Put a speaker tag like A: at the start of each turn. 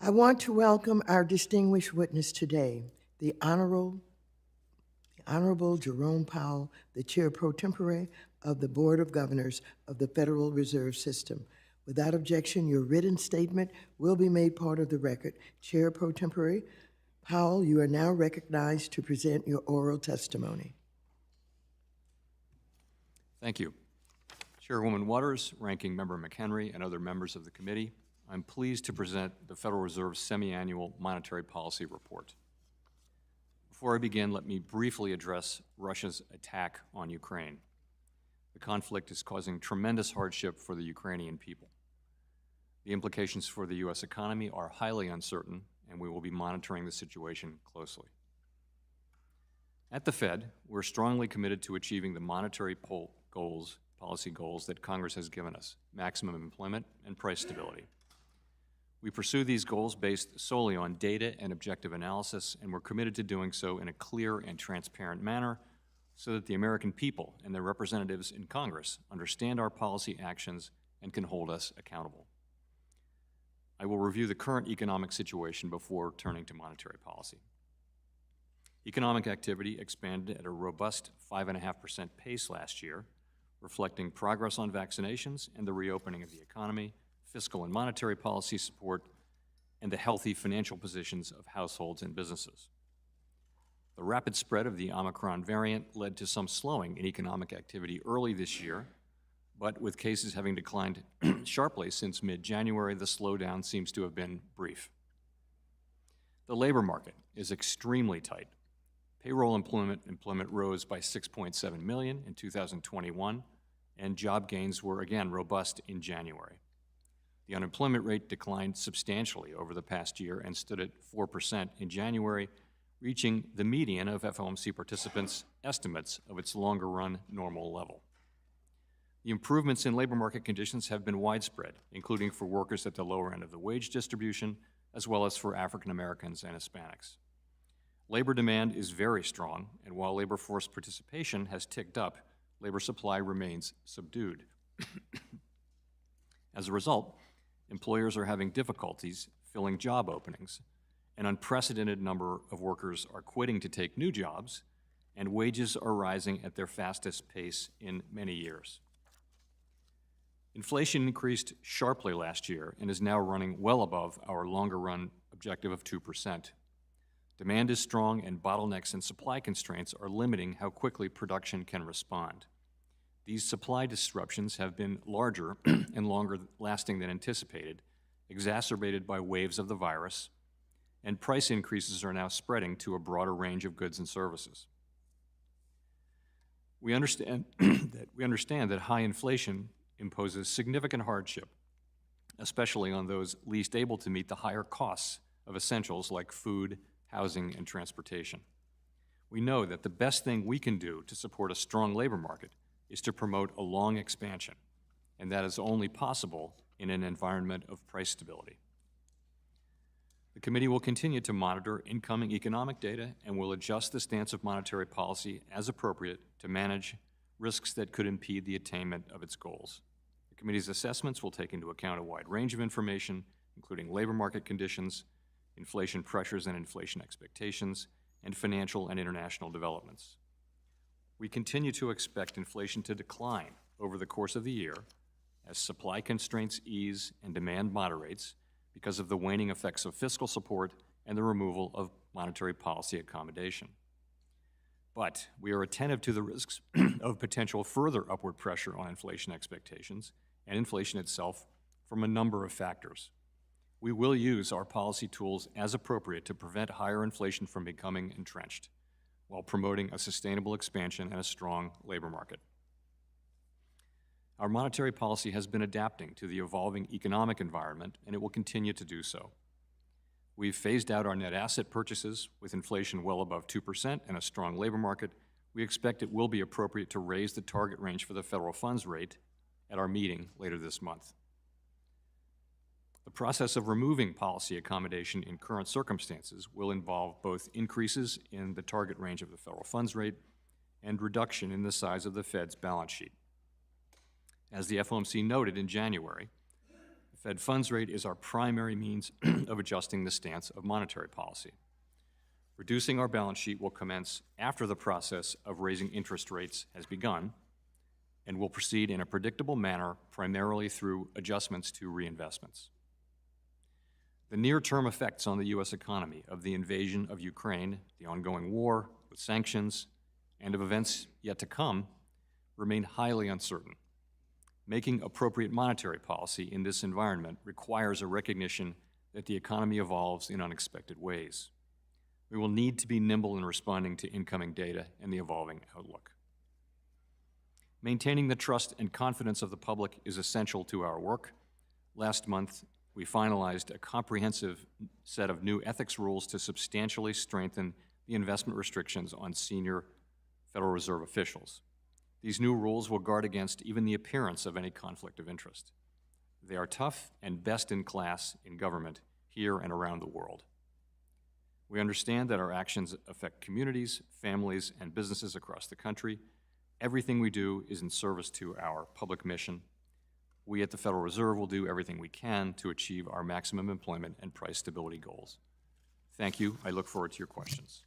A: I want to welcome our distinguished witness today, the Honorable Jerome Powell, the Chair Pro Tempore of the Board of Governors of the Federal Reserve System. Without objection, your written statement will be made part of the record. Chair Pro Tempore Powell, you are now recognized to present your oral testimony.
B: Thank you. Chairwoman Waters, Ranking Member McHenry, and other members of the committee, I'm pleased to present the Federal Reserve's semi-annual monetary policy report. Before I begin, let me briefly address Russia's attack on Ukraine. The conflict is causing tremendous hardship for the Ukrainian people. The implications for the U.S. economy are highly uncertain, and we will be monitoring the situation closely. At the Fed, we're strongly committed to achieving the monetary policy goals that Congress has given us: maximum employment and price stability. We pursue these goals based solely on data and objective analysis, and we're committed to doing so in a clear and transparent manner so that the American people and their representatives in Congress understand our policy actions and can hold us accountable. I will review the current economic situation before turning to monetary policy. Economic activity expanded at a robust 5.5% pace last year, reflecting progress on vaccinations and the reopening of the economy, fiscal and monetary policy support, and the healthy financial positions of households and businesses. The rapid spread of the Omicron variant led to some slowing in economic activity early this year, but with cases having declined sharply since mid-January, the slowdown seems to have been brief. The labor market is extremely tight. Payroll employment rose by 6.7 million in 2021, and job gains were again robust in January. The unemployment rate declined substantially over the past year and stood at 4% in January, reaching the median of FOMC participants' estimates of its longer-run normal level. The improvements in labor market conditions have been widespread, including for workers at the lower end of the wage distribution, as well as for African Americans and Hispanics. Labor demand is very strong, and while labor force participation has ticked up, labor supply remains subdued. As a result, employers are having difficulties filling job openings. An unprecedented number of workers are quitting to take new jobs, and wages are rising at their fastest pace in many years. Inflation increased sharply last year and is now running well above our longer-run objective of 2%. Demand is strong, and bottlenecks and supply constraints are limiting how quickly production can respond. These supply disruptions have been larger and longer lasting than anticipated, exacerbated by waves of the virus, and price increases are now spreading to a broader range of goods and services. We understand that high inflation imposes significant hardship, especially on those least able to meet the higher costs of essentials like food, housing, and transportation. We know that the best thing we can do to support a strong labor market is to promote a long expansion, and that is only possible in an environment of price stability. The committee will continue to monitor incoming economic data and will adjust the stance of monetary policy as appropriate to manage risks that could impede the attainment of its goals. The committee's assessments will take into account a wide range of information, including labor market conditions, inflation pressures and inflation expectations, and financial and international developments. We continue to expect inflation to decline over the course of the year as supply constraints ease and demand moderates because of the waning effects of fiscal support and the removal of monetary policy accommodation. But we are attentive to the risks of potential further upward pressure on inflation expectations and inflation itself from a number of factors. We will use our policy tools as appropriate to prevent higher inflation from becoming entrenched, while promoting a sustainable expansion and a strong labor market. Our monetary policy has been adapting to the evolving economic environment, and it will continue to do so. We've phased out our net asset purchases. With inflation well above 2% and a strong labor market, we expect it will be appropriate to raise the target range for the federal funds rate at our meeting later this month. The process of removing policy accommodation in current circumstances will involve both increases in the target range of the federal funds rate and reduction in the size of the Fed's balance sheet. As the FOMC noted in January, the The Fed funds rate is our primary means of adjusting the stance of monetary policy. Reducing our balance sheet will commence after the process of raising interest rates has begun and will proceed in a predictable manner, primarily through adjustments to reinvestments. The near-term effects on the U.S. economy of the invasion of Ukraine, the ongoing war with sanctions, and of events yet to come remain highly uncertain. Making appropriate monetary policy in this environment requires a recognition that the economy evolves in unexpected ways. We will need to be nimble in responding to incoming data and the evolving outlook. Maintaining the trust and confidence of the public is essential to our work. Last month, we finalized a comprehensive set of new ethics rules to substantially strengthen the investment restrictions on senior Federal Reserve officials. These new rules will guard against even the appearance of any conflict of interest. They are tough and best in class in government here and around the world. We understand that our actions affect communities, families, and businesses across the country. Everything we do is in service to our public mission. We at the Federal Reserve will do everything we can to achieve our maximum employment and price stability goals. Thank you. I look forward to your questions.